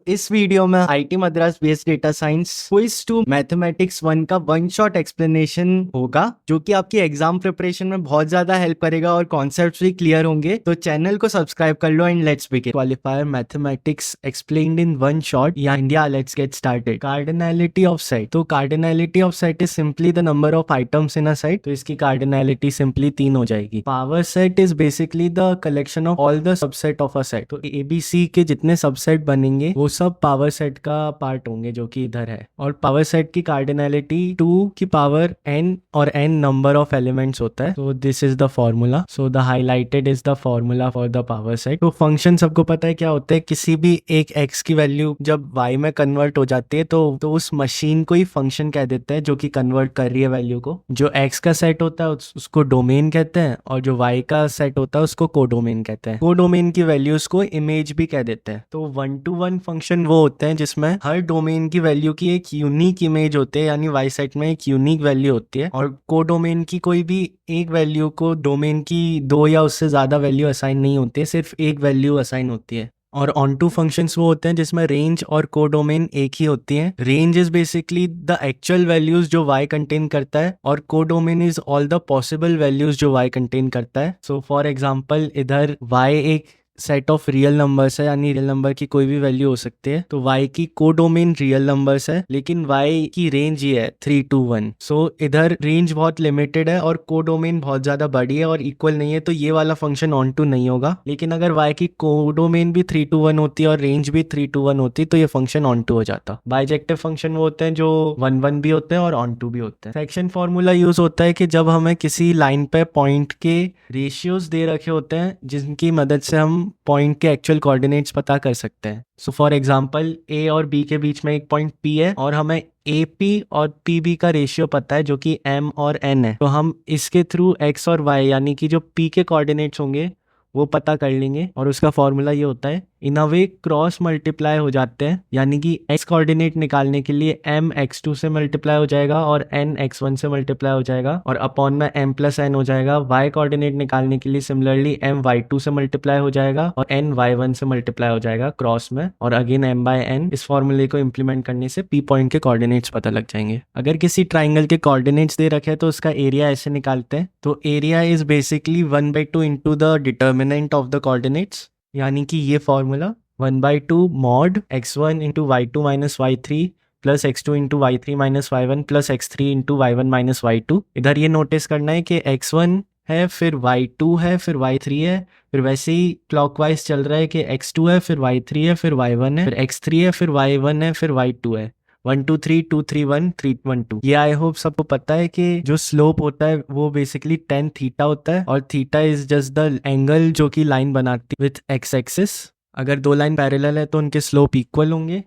इस वीडियो में IT Madras based data science quiz 2 mathematics 1 का वन शॉट एक्सप्लेनेशन होगा जो कि आपकी एग्जाम प्रिपरेशन में बहुत ज्यादा हेल्प करेगा और कॉन्सेप्ट्स भी क्लियर होंगे। तो चैनल को सब्सक्राइब कर लो and let's begin. Qualifier mathematics explained in one shot या India. Let's get started. Cardinality of set. तो cardinality of set is simply the number of items in a set. तो इसकी cardinality simply 3 हो जाएगी। Power set is basically the collection of all the subset of a set. तो ABC के जितने subset बनेंगे वो सब पावर सेट का पार्ट होंगे जो कि इधर है। और पावर सेट की कार्डिनैलिटी 2 की पावर n और n नंबर ऑफ एलिमेंट्स होता है। तो this is the formula. So the highlighted is the formula for the power set. तो फंक्शन सबको पता है क्या होता है। किसी भी एक x की वैल्यू जब y में कन्वर्ट हो जाती है तो उस मशीन को ही फंक्शन कह देते हैं जो कि कन्वर्ट कर रही है वैल्यू को। जो x का सेट होता है उसको डोमेन कहते हैं और जो y का सेट होता है उसको कोडोमेन कहते हैं। कोडोमेन की वैल्यूज को इमेज भी कह देते हैं। तो 1-to-1 फंक्शन वो होते हैं जिसमें हर डोमेन की वैल्यू की एक यूनिक इमेज होती है, यानी वाई सेट में एक यूनिक वैल्यू होती है। और कोडोमेन की कोई भी एक वैल्यू को डोमेन की 2 या उससे ज्यादा वैल्यू असाइन नहीं होती है, सिर्फ एक वैल्यू असाइन होती है। और ऑन टू फंक्शंस वो होते हैं जिसमें रेंज और कोडोमेन एक ही होती हैं। Range is basically the actual values जो y कंटेन करता है और codomain is all the possible values जो y कंटेन करता है। सो फॉर एग्जांपल इधर y एक सेट ऑफ रियल नंबर्स है, यानी रियल नंबर की कोई भी वैल्यू हो सकती है। तो y की कोडोमेन रियल नंबर्स है, लेकिन y की रेंज ये है 3 to 1। सो इधर रेंज बहुत लिमिटेड है और कोडोमेन बहुत ज्यादा बड़ी है और इक्वल नहीं है, तो ये वाला फंक्शन ऑन टू नहीं होगा। लेकिन अगर y की कोडोमेन भी 3 to 1 होती है और रेंज भी 3 to 1 होती तो ये फंक्शन ऑन टू हो जाता। बाइजेक्टिव फंक्शन वो होते हैं जो 1-1 भी होते हैं और ऑन टू भी होते हैं। सेक्शन फॉर्मूला यूज होता है कि जब हमें किसी लाइन पे पॉइंट के रेशियोज दे रखे होते हैं जिनकी मदद से हम पॉइंट के एक्चुअल कोऑर्डिनेट्स पता कर सकते हैं। सो फॉर एग्जांपल ए और बी के बीच में एक पॉइंट पी है और हमें ए पी और पी बी का रेशियो पता है जो कि एम और एन है। तो हम इसके थ्रू एक्स और वाई यानी कि जो पी के कोऑर्डिनेट्स होंगे वो पता कर लेंगे। और उसका फॉर्मूला ये होता है, इन अ वे क्रॉस मल्टीप्लाई हो जाते हैं, यानी कि एक्स कोऑर्डिनेट निकालने के लिए m x2 से मल्टीप्लाई हो जाएगा और n x1 से मल्टीप्लाई हो जाएगा और अपॉन में m प्लस n हो जाएगा। y कोऑर्डिनेट निकालने के लिए सिमिलरली m y2 से मल्टीप्लाई हो जाएगा और n y1 से मल्टीप्लाई हो जाएगा क्रॉस में, और अगेन m बाय n। इस फॉर्मूले को इंप्लीमेंट करने से p पॉइंट के कोऑर्डिनेट्स पता लग जाएंगे। अगर किसी ट्राइंगल के कोऑर्डिनेट्स दे रखे हैं तो उसका एरिया ऐसे निकालते हैं। तो area is basically 1/2 into the determinant of the coordinates, यानी कि ये formula 1/2 mod x1 into y2 minus y3 plus x2 into y3 minus y1 plus x3 into y1 minus y2। इधर ये नोटिस करना है कि x1 है, फिर y2 है, फिर y3 है, फिर वैसे ही क्लॉकवाइज चल रहा है कि x2 है, फिर y3 है, फिर y1 है, फिर x3 है, फिर y1 है, फिर y2 है। 1 2 3 2 3 1 3 1 2। ये आई होप सबको पता है कि जो स्लोप होता है वो बेसिकली tan थीटा होता है और theta is just the angle जो कि लाइन बनाती है विथ एक्स एक्सिस। अगर दो लाइन पैरेलल है तो उनके स्लोप इक्वल होंगे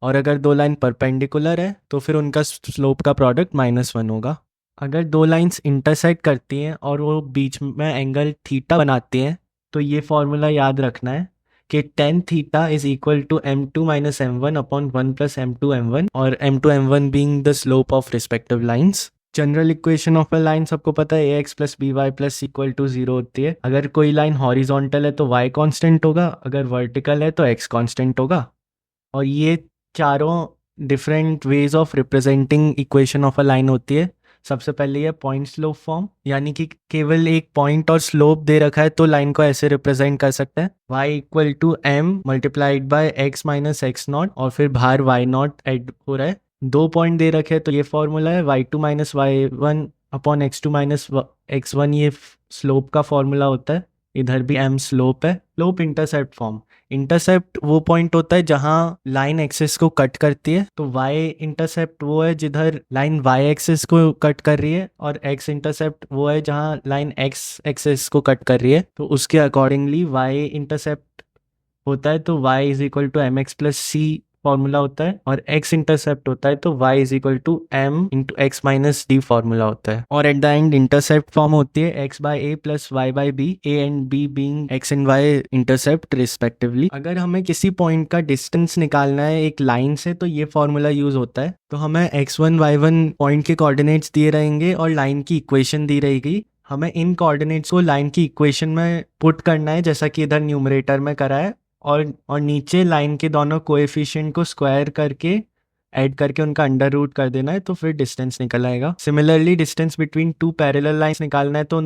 और अगर दो लाइन परपेंडिकुलर है तो फिर उनका स्लोप का प्रोडक्ट -1 होगा। अगर दो लाइंस इंटरसेक्ट करती हैं और वो बीच में एंगल थीटा बनाती हैं तो ये फॉर्मूला याद रखना है कि tan theta is equal to m2 minus m1 upon 1 plus m2 m1, और m2 m1 being the slope of respective lines. General equation of a line सबको पता है ax plus B Y plus equal to 0 होती है। अगर कोई line horizontal है तो y कांस्टेंट होगा, अगर वर्टिकल है तो x कांस्टेंट होगा। और ये चारों different ways of representing equation of a line होती है। सबसे पहले ये पॉइंट स्लोप फॉर्म, यानी कि केवल एक पॉइंट और स्लोप दे रखा है तो लाइन को ऐसे रिप्रेजेंट कर सकते हैं, y equal to m multiplied by x minus X nought और फिर बाहर y नॉट ऐड हो रहा है। 2 पॉइंट दे रखे हैं तो ये फॉर्मूला है y2 minus y1 upon x2 minus x1, ये स्लोप का फॉर्मूला होता है। इधर भी m स्लोप है। स्लोप इंटरसेप्ट फॉर्म, इंटरसेप्ट वो पॉइंट होता है जहां लाइन एक्सिस को कट करती है। तो y इंटरसेप्ट वो है जिधर लाइन y एक्सिस को कट कर रही है और x इंटरसेप्ट वो है जहां लाइन x एक्सिस को कट कर रही है। तो उसके अकॉर्डिंगली y इंटरसेप्ट होता है तो y is equal to M X plus C formula होता है, और x इंटरसेप्ट होता है तो y is equal to m into X minus D formula होता है। और at the end intercept form होती है x by a plus y by b, a and b being x and y intercept respectively. अगर हमें किसी point का distance निकालना है एक लाइन से तो ये फॉर्मूला यूज होता है। तो हमें x1 y1 पॉइंट के कोऑर्डिनेट्स दिए रहेंगे और लाइन की इक्वेशन दी रहेगी। हमें इन कोऑर्डिनेट्स को लाइन की इक्वेशन में पुट करना है, जैसा कि इधर न्यूमरेटर में करा है, और नीचे लाइन के दोनों कोएफिशिएंट को स्क्वायर करके ऐड करके उनका अंडर रूट कर देना है, तो फिर डिस्टेंस निकल आएगा। Similarly distance between two parallel lines निकालना है, तो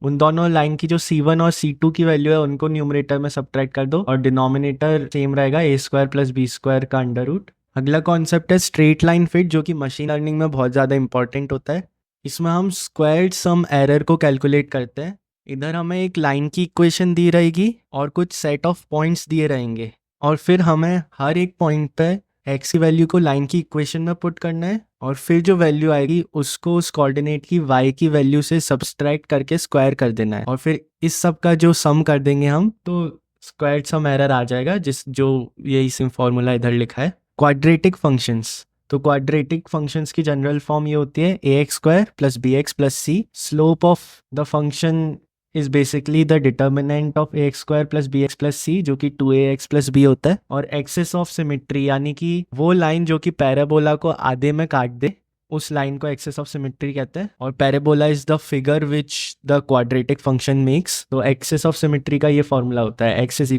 उन दोनों लाइन की जो C1 और C2 की वैल्यू है उनको न्यूमरेटर में सब्ट्रैक्ट कर दो और डिनोमिनेटर सेम रहेगा a² + b² का अंडर रूट। अगला कॉन्सेप्ट है स्ट्रेट लाइन फिट, जो कि मशीन लर्निंग में बहुत ज़्यादा इंपॉर्टेंट होता है। इसमें हम स्क्वायर्ड सम एरर को कैलकुलेट करते हैं। इधर हमें एक लाइन की इक्वेशन दी रहेगी और कुछ सेट ऑफ पॉइंट्स दिए रहेंगे, और फिर हमें हर एक पॉइंट पे एक्स की वैल्यू को लाइन की इक्वेशन में पुट करना है, और फिर जो वैल्यू आएगी उसको उस कोऑर्डिनेट की वाई की वैल्यू से सब्सट्रैक्ट करके स्क्वायर कर देना है, और फिर इस सब का जो सम कर देंगे हम, तो स्क्वायर्ड सम एरर आ जाएगा, यही सिम फॉर्मूला इधर लिखा है। क्वाड्रेटिक फंक्शंस, तो क्वाड्रेटिक फंक्शंस की जनरल फॉर्म ये होती है ax² + bx + c। Slope of the function is basically the determinant of ax² + bx + c, जो कि 2ax + b होता है। और एक्सिस ऑफ सिमेट्री, यानी कि वो लाइन जो कि पैराबोला को आधे में काट दे, उस लाइन को एक्सिस ऑफ सिमेट्री कहते हैं। और parabola is the figure which the quadratic function makes. तो एक्सिस ऑफ सिमेट्री का ये फॉर्मूला होता है x =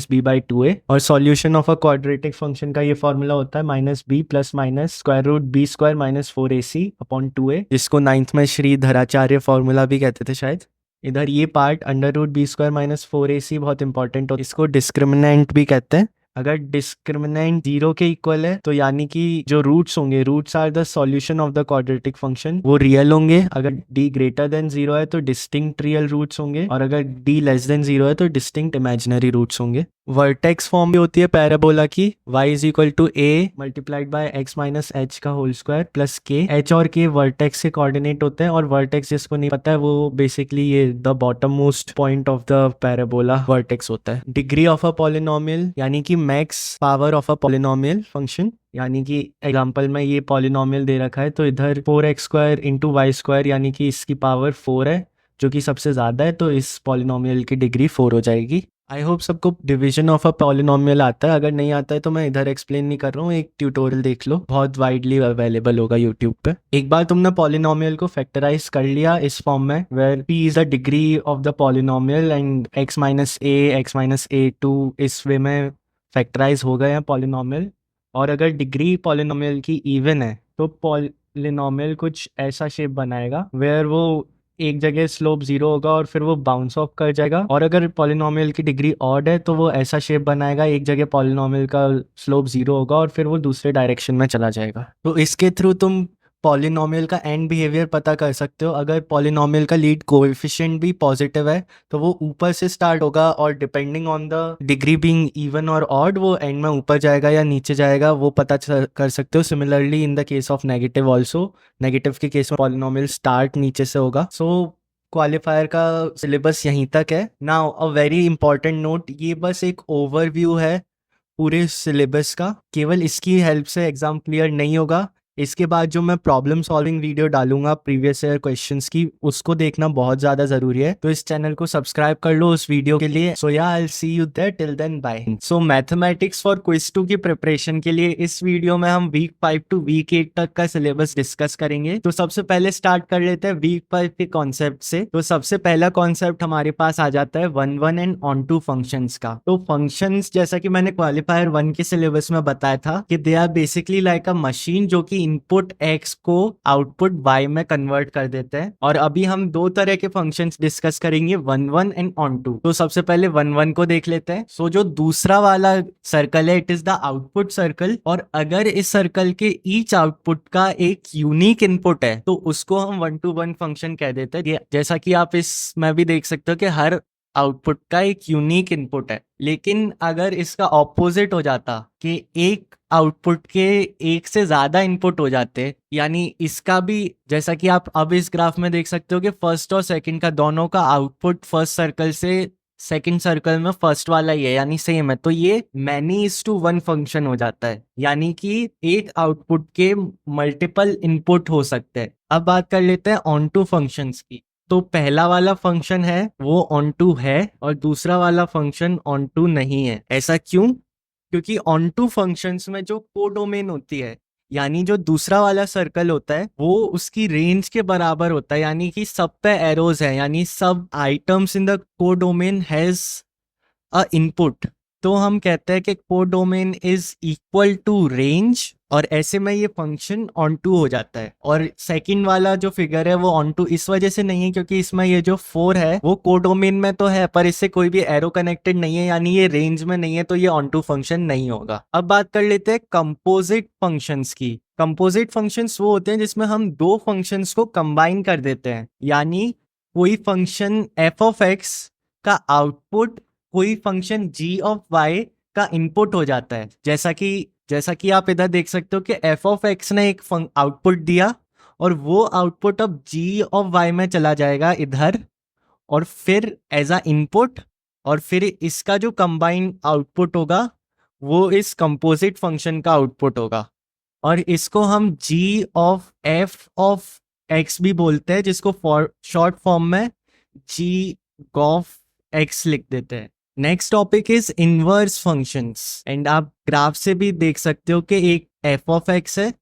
-b/2a, और solution of a quadratic function का ये फॉर्मूला होता है -b ± √b² - 4ac/2a, जिसको 9th में श्री धराचार्य फॉर्मूला भी कहते थे शायद। इधर ये पार्ट √b² - 4ac बहुत इंपॉर्टेंट हो, इसको डिस्क्रिमिनेंट भी कहते हैं। अगर डिस्क्रिमिनेंट 0 के इक्वल है, तो यानी कि जो रूट्स होंगे, roots are the solution of the quadratic function, वो रियल होंगे। अगर d > 0 है तो डिस्टिंक्ट रियल रूट्स होंगे, और अगर d < 0 है तो डिस्टिंक्ट इमेजिनरी रूट्स होंगे। वर्टेक्स फॉर्म भी होती है पैराबोला की, y = a × x - h² + k। h और k वर्टेक्स के कोऑर्डिनेट होते हैं, और वर्टेक्स जिसको नहीं पता है वो बेसिकली ये the bottom most point of the parabola vertex होता है। डिग्री ऑफ अ पॉलिनोमियल, यानी कि max power of a polynomial function, यानी कि एग्जांपल में ये पॉलिनोमियल दे रखा है, तो इधर 4x² × y², यानी कि इसकी पावर 4 है, जो कि सबसे ज़्यादा है, तो इस पॉलिनोमियल की डिग्री 4 हो जाएगी। आई होप सबको डिवीजन ऑफ अ पॉलिनोमियल आता है। अगर नहीं आता है तो मैं इधर एक्सप्लेन नहीं कर रहा हूँ, एक ट्यूटोरियल देख लो, बहुत वाइडली अवेलेबल होगा यूट्यूब पे। एक बार तुमने पॉलिनोमियल को फैक्टराइज कर लिया इस फॉर्म में, where p is the degree of the polynomial and x - a x - a2 इस वे में फैक्टराइज हो गए हैं पॉलिनोमियल। और अगर डिग्री पॉलिनोमियल की इवन है, तो पॉलिनोमियल कुछ ऐसा शेप बनाएगा वेयर वो एक जगह स्लोप 0 होगा और फिर वो बाउंस ऑफ कर जाएगा। और अगर पॉलिनोमियल की डिग्री ऑड है, तो वो ऐसा शेप बनाएगा, एक जगह पॉलिनोमियल का स्लोप 0 होगा और फिर वो दूसरे डायरेक्शन में चला जाएगा। तो इसके थ्रू तुम पॉलिनोमियल का एंड बिहेवियर पता कर सकते हो। अगर पॉलिनोमियल का लीड कोएफिशिएंट भी पॉजिटिव है, तो वो ऊपर से स्टार्ट होगा, और depending on the degree being even और ऑड, वो एंड में ऊपर जाएगा या नीचे जाएगा, वो पता कर सकते हो। Similarly in the case of negative also, negative के केस में पॉलिनोमियल स्टार्ट नीचे से होगा। सो क्वालिफायर का सिलेबस यहीं तक है। Now a very important note, ये बस एक ओवरव्यू है पूरे सिलेबस का, केवल इसकी हेल्प से एग्जाम क्लियर नहीं होगा। इसके बाद जो मैं प्रॉब्लम सॉल्विंग वीडियो डालूंगा प्रीवियस ईयर क्वेश्चंस की, उसको देखना बहुत ज़्यादा ज़रूरी है, तो इस चैनल को सब्सक्राइब कर लो उस वीडियो के लिए। So yeah I will see you there, till then bye. So mathematics for quiz 2 की प्रिपरेशन के लिए इस वीडियो में हम वीक 5 to वीक 8 तक का सिलेबस डिस्कस करेंगे। तो सबसे पहले स्टार्ट कर लेते हैं वीक 5 के कॉन्सेप्ट से। तो सबसे पहला कॉन्सेप्ट हमारे पास आ जाता है 1 एंड ऑनटू फंक्शंस का। तो फंक्शंस, जैसा कि मैंने क्वालिफायर 1 के सिलेबस में बताया था, कि they are basically like a machine जो कि इनपुट x को आउटपुट y में कन्वर्ट कर देते हैं। और अभी हम दो तरह के फंक्शंस डिस्कस करेंगे, 1 एंड ऑनटू। तो सबसे पहले 1 को देख लेते हैं। सो जो दूसरा वाला सर्कल है, it is the output circle, और अगर इस सर्कल के ईच आउटपुट का एक यूनिक इनपुट है, तो उसको हम 1-to-1 फंक्शन कह देते हैं। जैसा कि आप इसमें भी देख सकते हो कि हर आउटपुट का एक यूनिक इनपुट है। लेकिन अगर इसका ऑपोजिट हो जाता कि एक आउटपुट के एक से ज्यादा इनपुट हो जाते, यानी इसका भी, जैसा कि आप अब इस ग्राफ में देख सकते हो कि फर्स्ट और सेकंड का दोनों का आउटपुट फर्स्ट सर्कल से सेकंड सर्कल में फर्स्ट वाला ही है, यानी सेम है, तो ये many is to one function हो जाता है, यानी कि एक आउटपुट के मल्टीपल इनपुट हो सकते हैं। अब बात कर लेते हैं ऑन टू फंक्शंस की। तो पहला वाला फंक्शन है वो ऑन टू है, और दूसरा वाला फंक्शन ऑन टू नहीं है। ऐसा क्यों? क्योंकि ऑन टू फंक्शंस में जो कोडोमेन होती है, यानी जो दूसरा वाला सर्कल होता है, वो उसकी रेंज के बराबर होता है, यानी कि सब पे एरोज है, यानी सब items in the codomain has a input, तो हम कहते हैं कि codomain is equal to range, और ऐसे में ये फंक्शन ऑन टू हो जाता है। और सेकंड वाला जो फिगर है वो ऑन टू इस वजह से नहीं है क्योंकि इसमें ये जो 4 है वो कोडोमेन में तो है पर इससे कोई भी एरो कनेक्टेड नहीं है, यानी ये रेंज में नहीं है, तो ये ऑन टू फंक्शन नहीं होगा। अब बात कर लेते हैं कंपोजिट फंक्शंस की। कंपोजिट फंक्शंस वो होते हैं जिसमें हम दो फंक्शंस को कंबाइन कर देते हैं, यानी कोई फंक्शन एफ ऑफ एक्स का आउटपुट कोई फंक्शन जी ऑफ वाई का इनपुट हो जाता है। जैसा कि आप इधर देख सकते हो कि एफ ऑफ एक्स ने एक आउटपुट दिया और वो आउटपुट अब जी ऑफ वाई में चला जाएगा इधर, और फिर एज अ इनपुट, और फिर इसका जो कंबाइंड आउटपुट होगा वो इस कंपोजिट फंक्शन का आउटपुट होगा। और इसको हम जी ऑफ एफ ऑफ एक्स भी बोलते हैं, जिसको शॉर्ट फॉर्म में जी गॉफ एक्स लिख देते हैं। Next topic is inverse functions, and आप ग्राफ से भी देख सकते हो कि एक एफ ऑफ एक्स है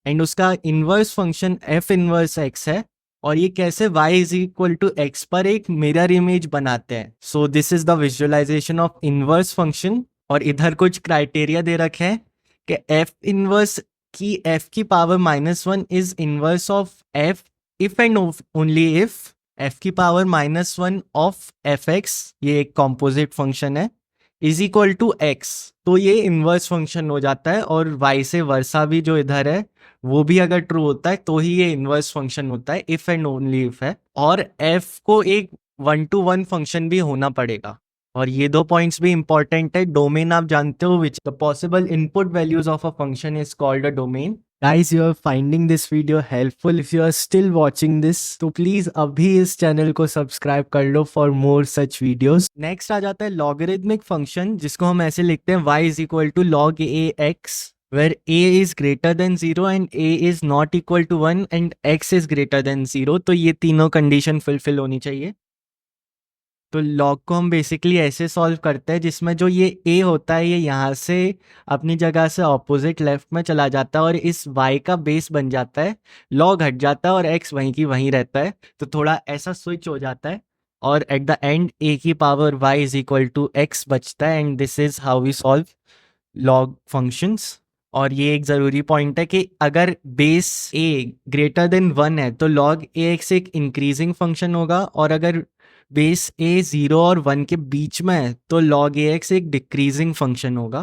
एंड उसका inverse function F inverse X है, और ये कैसे y is equal to X पर एक मिरर इमेज बनाते हैं। So this is the visualisation of inverse function. और इधर कुछ क्राइटेरिया दे रखे हैं कि एफ इनवर्स की f की power -1 is inverse of f if and only if f की पावर -1 ऑफ एफ एक्स, ये एक कॉम्पोजिट फंक्शन है, इज इक्वल टू एक्स, तो ये इनवर्स फंक्शन हो जाता है। और y से वर्सा भी जो इधर है वो भी अगर ट्रू होता है तो ही ये इनवर्स फंक्शन होता है, इफ एंड ओनली इफ है। और f को एक 1-to-1 फंक्शन भी होना पड़ेगा। और ये दो पॉइंट्स भी इंपॉर्टेंट है। डोमेन आप जानते हो, which the possible input values of a function is called a domain. Guys, you are finding this video helpful. If you are still watching this, तो प्लीज अभी इस चैनल को सब्सक्राइब कर लो for more such videos. Next आ जाता है logarithmic function, जिसको हम ऐसे लिखते हैं y is equal to log a x, where a is greater than 0 and a is not equal to 1 and x is greater than 0। तो ये तीनों कंडीशन फुलफिल होनी चाहिए। तो लॉग को हम बेसिकली ऐसे सॉल्व करते हैं जिसमें जो ये a होता है ये यहाँ से अपनी जगह से ऑपोजिट लेफ्ट में चला जाता है और इस y का बेस बन जाता है, लॉग हट जाता है और x वहीं की वहीं रहता है। तो थोड़ा ऐसा स्विच हो जाता है और एट द एंड a की power y is equal to x बचता है, and this is how we solve log functions. और ये एक ज़रूरी पॉइंट है कि अगर बेस a ग्रेटर देन 1 है तो log ax एक इंक्रीजिंग फंक्शन होगा, और अगर बेस a 0 और 1 के बीच में है तो log ax एक डिक्रीजिंग फंक्शन होगा।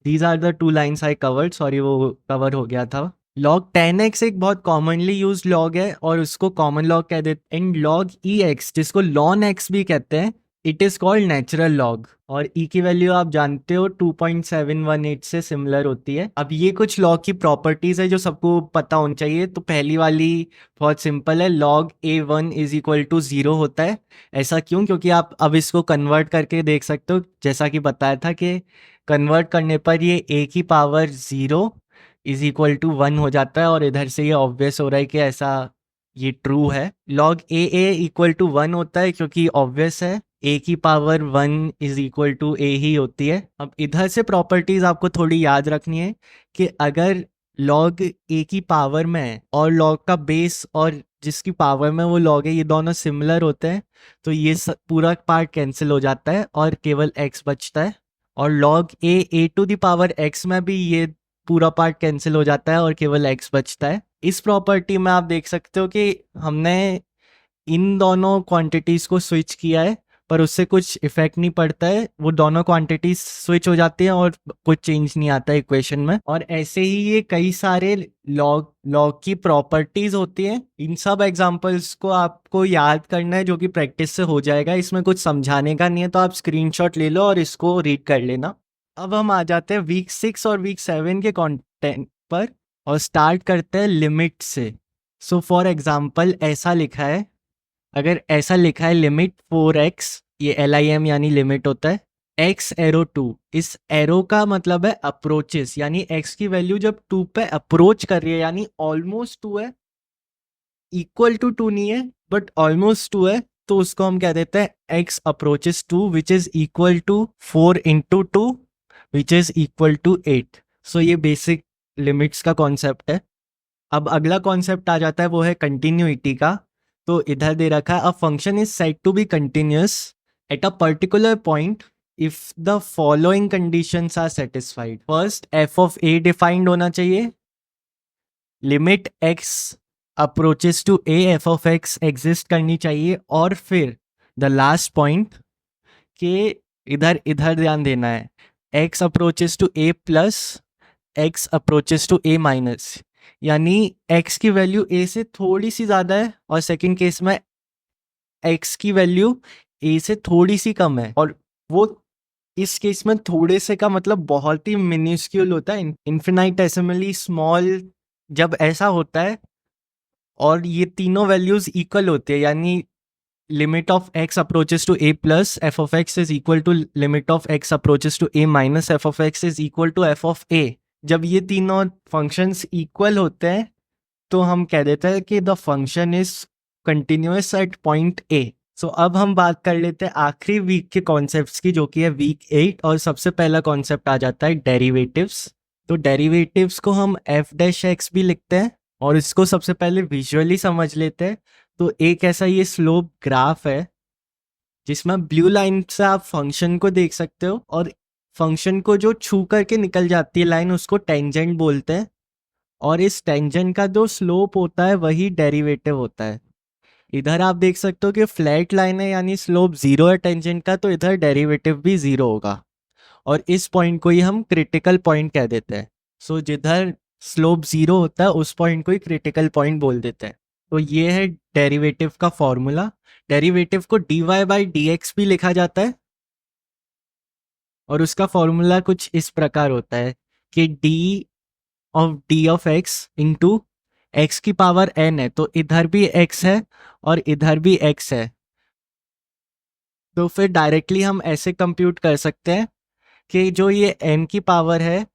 These are the two lines I covered, sorry वो कवर हो गया था। log 10x एक बहुत कॉमनली यूज लॉग है और उसको कॉमन लॉग कह देते हैं। एंड log ex जिसको ln x भी कहते हैं, it is called natural log, और e की वैल्यू आप जानते हो 2.718 से सिमिलर होती है। अब ये कुछ लॉग की प्रॉपर्टीज है जो सबको पता होनी चाहिए। तो पहली वाली बहुत सिंपल है, log a1 is equal to 0 होता है। ऐसा क्यों? क्योंकि आप अब इसको कन्वर्ट करके देख सकते हो, जैसा कि बताया था कि कन्वर्ट करने पर ये a की पावर 0 इज इक्वल टू 1 हो जाता है, और इधर से ये ऑब्वियस हो रहा है कि ऐसा ये ट्रू है। log a इक्वल टू 1 होता है क्योंकि ऑब्वियस है a की power 1 is equal to a ही होती है। अब इधर से प्रॉपर्टीज आपको थोड़ी याद रखनी है कि अगर log a की पावर में है और log का बेस और जिसकी पावर में वो log है ये दोनों सिमिलर होते हैं, तो ये पूरा पार्ट कैंसिल हो जाता है और केवल x बचता है। और log a to the power x में भी ये पूरा पार्ट कैंसिल हो जाता है और केवल x बचता है। इस प्रॉपर्टी में आप देख सकते हो कि हमने इन दोनों क्वांटिटीज को स्विच किया है पर उससे कुछ इफेक्ट नहीं पड़ता है, वो दोनों क्वांटिटीज स्विच हो जाती हैं और कुछ चेंज नहीं आता है इक्वेशन में। और ऐसे ही ये कई सारे लॉग की प्रॉपर्टीज होती हैं। इन सब एग्जांपल्स को आपको याद करना है जो कि प्रैक्टिस से हो जाएगा, इसमें कुछ समझाने का नहीं है, तो आप स्क्रीनशॉट ले लो और इसको रीड कर लेना। अब हम आ जाते हैं वीक 6 और वीक 7 के कंटेंट पर और स्टार्ट करते हैं लिमिट से। सो फॉर एग्जाम्पल ऐसा लिखा है, अगर ऐसा लिखा है लिमिट 4x, ये LIM यानी लिमिट होता है, x एरो 2, इस एरो का मतलब है अप्रोचेस, यानी x की वैल्यू जब 2 पे अप्रोच कर रही है यानी ऑलमोस्ट 2 है, इक्वल टू 2 नहीं है बट ऑलमोस्ट 2 है, तो उसको हम कह देते हैं x approaches 2 which is equal to 4 into 2 which is equal to 8। So ये बेसिक लिमिट्स का कॉन्सेप्ट है। अब अगला कॉन्सेप्ट आ जाता है वो है कंटिन्यूटी का। तो इधर दे रखा है a function is said to be continuous at a particular point if the following conditions are satisfied. First, F of A defined होना चाहिए, limit X approaches to A F of X exist करनी चाहिए, और फिर the last point के इधर इधर ध्यान देना है, X approaches to A plus X approaches to A minus, यानी एक्स की वैल्यू ए से थोड़ी सी ज़्यादा है और सेकंड केस में एक्स की वैल्यू ए से थोड़ी सी कम है, और वो इस केस में थोड़े से का मतलब बहुत ही मिनिस्क्यूल होता है, इन्फिनाइटेसिमली स्मॉल जब ऐसा होता है और ये तीनों वैल्यूज इक्वल होती है, यानी limit of x approaches to A plus f of x is equal to limit of x approaches to A minus f of x is equal to f of a. जब ये तीनों functions equal होते हैं तो हम कह देते हैं कि the function is continuous at point a. So अब हम बात कर लेते हैं आखिरी वीक के कॉन्सेप्ट्स की, जो कि है वीक 8, और सबसे पहला कॉन्सेप्ट आ जाता है डेरिवेटिव्स। तो डेरिवेटिव्स को हम एफ डैश एक्स भी लिखते हैं, और इसको सबसे पहले विजुअली समझ लेते हैं। तो एक ऐसा ये स्लोप ग्राफ है जिसमें ब्लू लाइन से आप फंक्शन को देख सकते हो, और फंक्शन को जो छू करके निकल जाती है लाइन उसको टेंजेंट बोलते हैं, और इस टेंजेंट का जो स्लोप होता है वही डेरिवेटिव होता है। इधर आप देख सकते हो कि फ्लैट लाइन है, यानी स्लोप जीरो है टेंजेंट का, तो इधर डेरिवेटिव भी जीरो होगा, और इस पॉइंट को ही हम क्रिटिकल पॉइंट कह देते हैं। सो जिधर स्लोप जीरो होता है उस पॉइंट को ही क्रिटिकल पॉइंट बोल देते हैं। तो ये है डेरिवेटिव का फॉर्मूला। डेरिवेटिव को dy बाई डी एक्स भी लिखा जाता है, और उसका फॉर्मूला कुछ इस प्रकार होता है कि D of x into x की पावर n है, तो इधर भी x है और इधर भी x है, तो फिर डायरेक्टली हम ऐसे कंप्यूट कर सकते हैं कि जो ये n की पावर है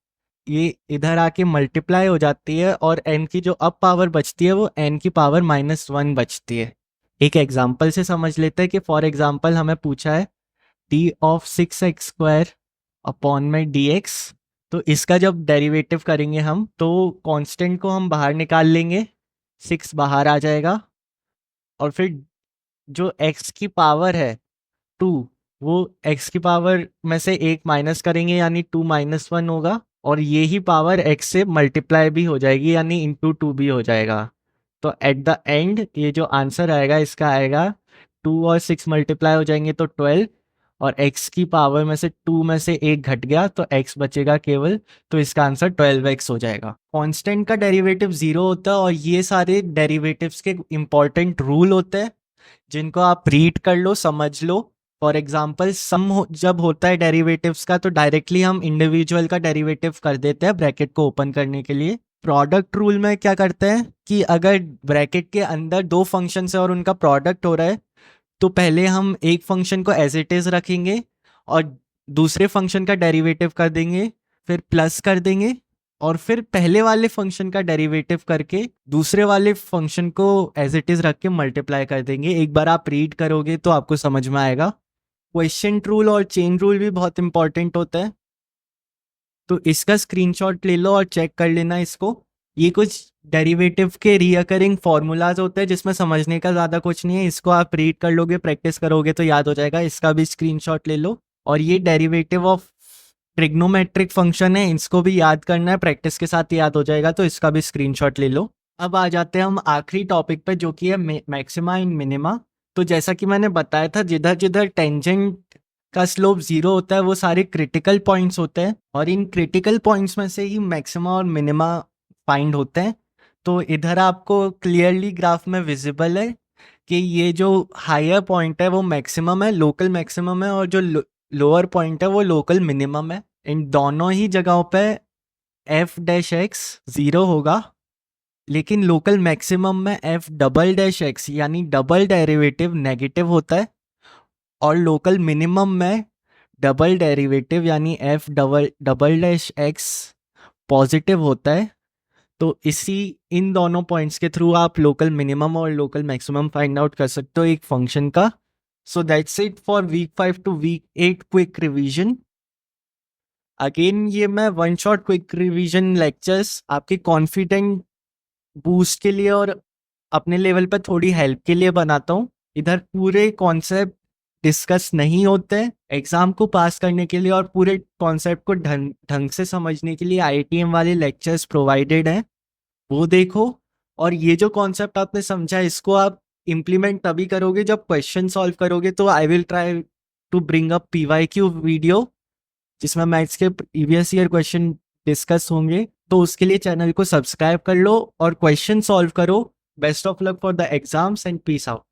ये इधर आके मल्टीप्लाई हो जाती है, और n की जो अब पावर बचती है वो n की पावर -1 बचती है। एक एग्जाम्पल से समझ लेते हैं कि फॉर एग्जाम्पल हमें पूछा है डी ऑफ 6x² अपॉन में dx, तो इसका जब डेरिवेटिव करेंगे हम तो कांस्टेंट को हम बाहर निकाल लेंगे, 6 बाहर आ जाएगा, और फिर जो x की पावर है 2, वो x की पावर में से एक माइनस करेंगे यानी 2 - 1 होगा, और ये ही पावर x से मल्टीप्लाई भी हो जाएगी यानी इंटू 2 भी हो जाएगा। तो एट द एंड ये जो आंसर आएगा इसका आएगा 2 और 6 मल्टीप्लाई हो जाएंगे तो 12, और x की पावर में से 2 में से एक घट गया तो x बचेगा केवल, तो इसका आंसर 12x हो जाएगा। कांस्टेंट का डेरिवेटिव जीरो होता है, और ये सारे डेरिवेटिव्स के इंपॉर्टेंट रूल होते हैं जिनको आप रीड कर लो, समझ लो। फॉर एग्जाम्पल जब होता है डेरिवेटिव्स का तो डायरेक्टली हम इंडिविजुअल का डेरिवेटिव कर देते हैं ब्रैकेट को ओपन करने के लिए। प्रोडक्ट रूल में क्या करते हैं कि अगर ब्रैकेट के अंदर दो फंक्शन है और उनका प्रोडक्ट हो रहा है तो पहले हम एक फंक्शन को एज इट इज रखेंगे और दूसरे फंक्शन का डेरिवेटिव कर देंगे, फिर प्लस कर देंगे, और फिर पहले वाले फंक्शन का डेरिवेटिव करके दूसरे वाले फंक्शन को एज इट इज रख के मल्टीप्लाई कर देंगे। एक बार आप रीड करोगे तो आपको समझ में आएगा। क्वेश्चन रूल और चेन रूल भी बहुत इंपॉर्टेंट होता है, तो इसका स्क्रीनशॉट ले लो और चेक कर लेना इसको। ये कुछ डेरिवेटिव के रिकरिंग फॉर्मूलाज होते हैं जिसमें समझने का ज़्यादा कुछ नहीं है, इसको आप रीड कर लोगे, प्रैक्टिस करोगे तो याद हो जाएगा। इसका भी स्क्रीनशॉट ले लो। और ये डेरिवेटिव ऑफ ट्रिग्नोमेट्रिक फंक्शन है, इसको भी याद करना है, प्रैक्टिस के साथ याद हो जाएगा, तो इसका भी स्क्रीनशॉट ले लो। अब आ जाते हैं हम आखिरी टॉपिक पे जो कि है मैक्सिमा एंड मिनिमा। तो जैसा कि मैंने बताया था जिधर जिधर टेंजेंट का स्लोप जीरो होता है वो सारे क्रिटिकल पॉइंट्स होते हैं, और इन क्रिटिकल पॉइंट्स में से ही मैक्सिमा और मिनिमा फाइंड होते हैं। तो इधर आपको क्लियरली ग्राफ में विजिबल है कि ये जो हायर पॉइंट है वो मैक्सिमम है, लोकल मैक्सिमम है, और जो लोअर पॉइंट है वो लोकल मिनिमम है। इन दोनों ही जगहों पे एफ डैश एक्स जीरो होगा, लेकिन लोकल मैक्सिमम में एफ डबल डैश एक्स यानी डबल डेरिवेटिव नेगेटिव होता है, और लोकल मिनिमम में डबल डेरिवेटिव यानी F double dash X positive होता है। तो इन दोनों पॉइंट्स के थ्रू आप लोकल मिनिमम और लोकल मैक्सिमम फाइंड आउट कर सकते हो एक फंक्शन का। So that's it for week 5 to week 8 quick revision. Again ये मैं one shot quick revision lectures आपके कॉन्फिडेंट बूस्ट के लिए और अपने लेवल पर थोड़ी हेल्प के लिए बनाता हूँ। इधर पूरे कॉन्सेप्ट डिस्कस नहीं होते। एग्जाम को पास करने के लिए और पूरे कॉन्सेप्ट को ढंग ढंग से समझने के लिए आईआईटीएम वाले लेक्चर्स प्रोवाइडेड हैं, वो देखो। और ये जो कॉन्सेप्ट आपने समझा, इसको आप इम्प्लीमेंट तभी करोगे जब क्वेश्चन सॉल्व करोगे। तो I will try to bring up PYQ video जिसमें मैथ्स के प्रीवियस ईयर क्वेश्चन डिस्कस होंगे। तो उसके लिए चैनल को सब्सक्राइब कर लो और क्वेश्चन सॉल्व करो। Best of luck for the exams and peace out.